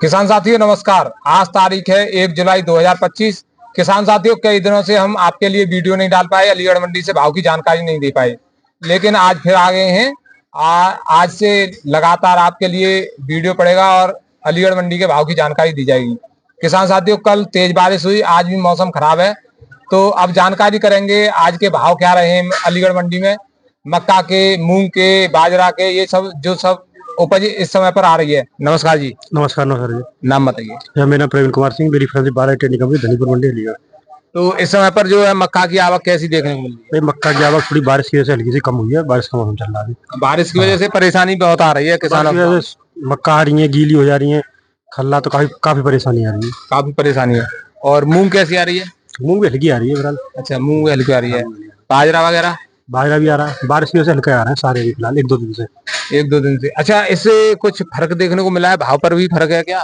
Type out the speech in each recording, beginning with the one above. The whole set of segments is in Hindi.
किसान साथियों नमस्कार। आज तारीख है 1 जुलाई 2025। किसान साथियों, कई दिनों से हम आपके लिए वीडियो नहीं डाल पाए, अलीगढ़ मंडी से भाव की जानकारी नहीं दे पाए, लेकिन आज फिर आ गए हैं। आज से लगातार आपके लिए वीडियो पड़ेगा और अलीगढ़ मंडी के भाव की जानकारी दी जाएगी। किसान साथियों, कल तेज बारिश हुई, आज भी मौसम खराब है, तो अब जानकारी करेंगे आज के भाव क्या रहे हैं अलीगढ़ मंडी में। मक्का के, मूंग के, बाजरा के, ये सब उपज इस समय पर आ रही है। नमस्कार जी। नमस्कार नमस्कार जी। नाम बताइए। मेरा नाम प्रवीण कुमार सिंह, मेरी फैमिली 12 टेक्निकल कंपनी धनीपुर मंडी अलीगढ़। तो इस समय पर जो है मक्का की आवक कैसी देखने को मिल रही भाई मक्का की आवक थोड़ी बारिश की वजह से हल्की सी कम हुई है। बारिश का मौसम चल रहा है है? बारिश की वजह से परेशानी बहुत आ रही है किसानों को। मक्का आ रही है, गीली हो जा रही है, खल्ला तो काफी परेशानी आ रही है। काफी परेशानी है। और मूंग कैसी आ रही है? मूंग भी हल्की आ रही है फिलहाल। अच्छा, मूंग हल्की आ रही है। बाजरा वगैरह? बाजरा भी आ रहा है, बारिश की वजह से हल्का आ रहा है सारे भी फिलहाल 1-2 दिन से। 1-2 दिन से। अच्छा, इससे कुछ फर्क देखने को मिला है? भाव पर भी फर्क है क्या?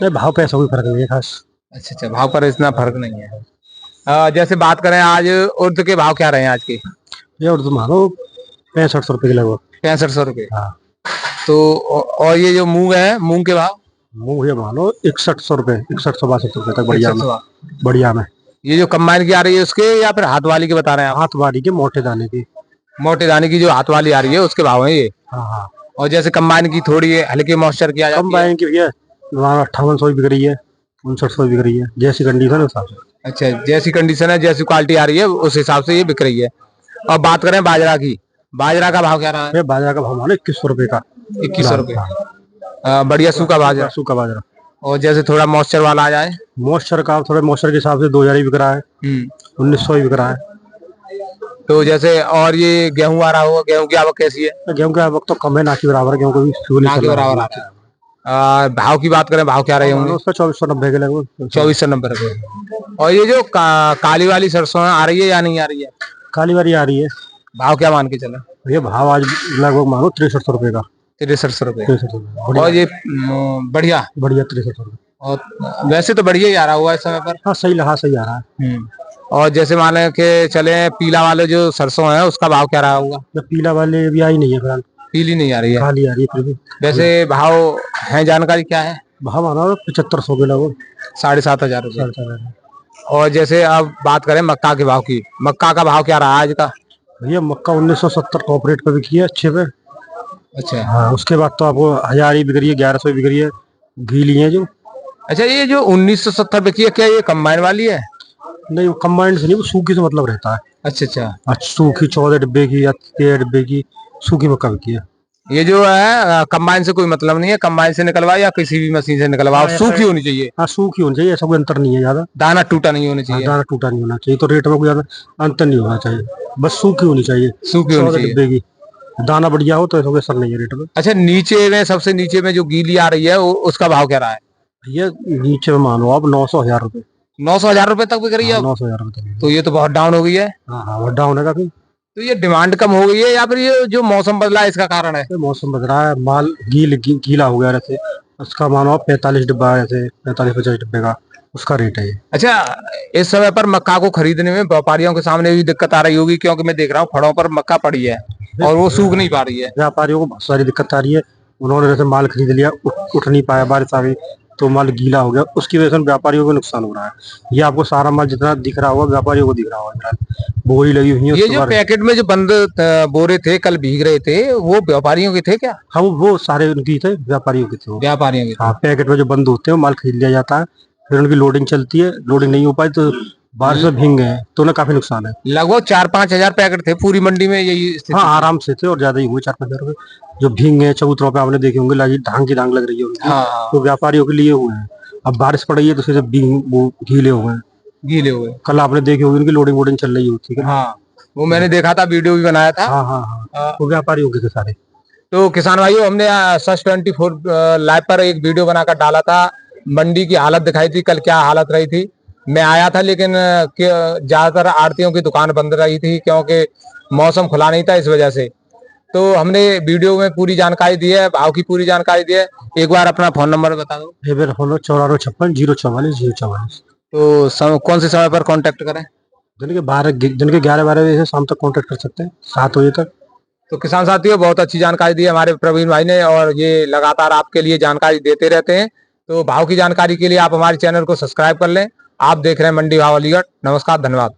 नहीं, भाव पे ऐसा कोई फर्क नहीं है खास। अच्छा, भाव पर इतना फर्क नहीं है। जैसे बात करें आज उर्द के भाव क्या रहे हैं आज के? ये और तुम मानो 6500 रुपए के लगभग। 6500 रुपए। हाँ। तो और ये जो मूंग है, मूंग के भाव? मूंग ये मानो 6100 रुपए, 6162 रुपए तक बढ़िया में। 6100। बढ़िया में। ये जो कंबाइन की आ रही है उसके, या फिर हाथ वाली के बता रहे हैं आप? हाथ वाली के मोटे दाने की। मोटे दाने की जो हाथ वाली आ रही है उसके भाव है ये? हाँ हाँ। और जैसे कंबाइन की थोड़ी हल्के मॉइस्चर की आ जाती है? कंबाइन की भैया 5800 बिक रही है, 5900 बिक रही है, जैसी कंडीशन है उस हिसाब से। अच्छा, जैसी कंडीशन है, जैसी क्वालिटी आ रही है उस हिसाब से ये बिक रही है। और बात करें बाजरा की, बाजरा का भाव क्या रहा है? बाजरा का भाव मानो 2100 रुपए का। 2100 रुपए। बढ़िया सूखा बाजरा? सूखा बाजरा। और जैसे थोड़ा मॉइस्चर वाला आ जाए? मॉइस्चर का थोड़े मॉइस्चर के हिसाब से 2000 ही बिक रहा है, 1900 ही बिक रहा है। तो जैसे और ये गेहूं आ रहा होगा, गेहूं की आवक कैसी है? तो गेहूं की आवक तो कम है, ना की बराबर है, गेहूं को भी ना के बराबर आ रहा है। भाव की बात करें, भाव क्या रहे होंगे? उसका 2490 के लगभग। 2490 रुपए। और ये जो काली वाली सरसों आ रही है या नहीं आ रही है? काली वाली आ रही है। भाव क्या मान के चला? ये भाव आज लगभग मानो 6300 रुपए का। 6300 रुपए। 6300 रुपए। और ये बढ़िया बढ़िया 6300 रुपए। और वैसे तो बढ़िया ही आ रहा हुआ इस समय पर। हाँ सही आ रहा है। और जैसे मान के चले पीला वाले जो सरसों है उसका भाव क्या रहा होगा? पीला वाले भी आई नहीं है फिलहाल। पीली नहीं आ रही है? खाली आ रही है फिर भी। वैसे भाव है, जानकारी क्या है? भाव मानो 7500 के लगभग। 7500 रुपये। और जैसे अब बात करें मक्का के भाव की, मक्का का भाव क्या रहा आज का? भैया मक्का 1970 टॉप रेट पे बिकी है, अच्छे पे। अच्छा। हाँ, उसके बाद तो आपको 1000 ही बिक रही है, 1100 बिक रही है, गीली है जो। अच्छा, ये जो 1970 रुपए की है, क्या ये कंबाइन वाली है? नहीं, वो कंबाइंड से नहीं, वो सूखी से मतलब रहता है। अच्छा अच्छा। सूखी 14 डिब्बे की या 13 डिब्बे की सूखी मक्का बिकी है। ये जो है कंबाइन से कोई मतलब नहीं है, कंबाइन से निकलवाओ या किसी भी मशीन से निकलवाओ, सूखी होनी चाहिए। हाँ सूखी होनी चाहिए, ऐसा कोई अंतर नहीं है ज्यादा। दाना टूटा नहीं होना चाहिए। दाना टूटा नहीं होना चाहिए, तो रेट में कोई ज्यादा अंतर नहीं होना चाहिए, बस सूखी होनी चाहिए। सूखी होनी चाहिए। डिब्बे की दाना बढ़िया हो तो ऐसा कोई असर नहीं है रेट में। अच्छा, नीचे में सबसे नीचे में जो गीली आ रही है उसका भाव क्या रहा है? ये नीचे में मानो आप 900-1000 रुपए। 900-1000 रुपए तक बिक रही है? 900-1000 रुपए तक। तो ये तो बहुत डाउन हो गई है। हाँ हाँ, वो डाउन है काफी। तो ये डिमांड कम हो गई है या फिर ये जो मौसम बदला है इसका कारण है? मौसम बदल रहा है, माल गीला हो गया जैसे, उसका मानो आप 45 डिब्बा जैसे 45-50 डिब्बे का उसका रेट है ये। अच्छा, इस समय पर मक्का को खरीदने में व्यापारियों के सामने भी दिक्कत आ रही होगी, क्योंकि मैं देख रहा हूँ फड़ों पर मक्का पड़ी है और वो सूख नहीं पा रही है। व्यापारियों को बहुत सारी दिक्कत आ रही है, उन्होंने जैसे माल खरीद लिया, उठ नहीं पाया, बारिश आ गई तो माल गीला हो गया, उसकी वजह से व्यापारियों को नुकसान हो रहा है। ये आपको सारा माल जितना दिख रहा होगा व्यापारियों को दिख रहा होगा, बोरी लगी हुई है। ये जो पैकेट में जो बंद बोरे थे कल भीग रहे थे, वो व्यापारियों के थे क्या? हाँ, वो सारे उनकी थे, व्यापारियों के थे वो। व्यापारियों के? हाँ, पैकेट में जो बंद होते हैं माल खरीद लिया जाता है, फिर उनकी लोडिंग चलती है, लोडिंग नहीं हो पाई तो बारिश में भीग गए तो उन्हें काफी नुकसान है। लगभग 4-5 हजार पैकेट थे पूरी मंडी में, यही स्थिति? हाँ, आराम से थे और ज्यादा ही हुए, 4-5 हजार रुपए जो भीग गए चबूतरों पे आपने देखे होंगे, ढांग की ढांग लग रही है उनकी। हाँ। तो व्यापारियों के लिए हुए हैं, अब बारिश पड़ रही है तो सीधे वो गीले हो गए। गीले हुए। कल आपने देखे होंगे उनकी लोडिंग वोडिंग चल रही होती है। हाँ, वो मैंने देखा था, वीडियो भी बनाया था। हाँ हाँ हाँ, वो व्यापारियों के थे सारे। तो किसान भाइयों, हमने सच 24 लाइव पर एक वीडियो बनाकर डाला था, मंडी की हालत दिखाई थी कल, क्या हालत रही थी। मैं आया था लेकिन ज्यादातर आड़तियों की दुकान बंद रही थी, क्योंकि मौसम खुला नहीं था इस वजह से। तो हमने वीडियो में पूरी जानकारी दी है, भाव की पूरी जानकारी दी है। एक बार अपना फोन नंबर बता दो। 9456 044। तो कौन से समय पर कांटेक्ट करें? दिन के 11-12 बजे से शाम तक कांटेक्ट कर सकते हैं, 7 बजे तक। तो किसान साथियों, बहुत अच्छी जानकारी दी है हमारे प्रवीण भाई ने, और ये लगातार आपके लिए जानकारी देते रहते हैं। तो भाव की जानकारी के लिए आप हमारे चैनल को सब्सक्राइब कर लें। आप देख रहे हैं मंडी भाव अलीगढ़। नमस्कार, धन्यवाद।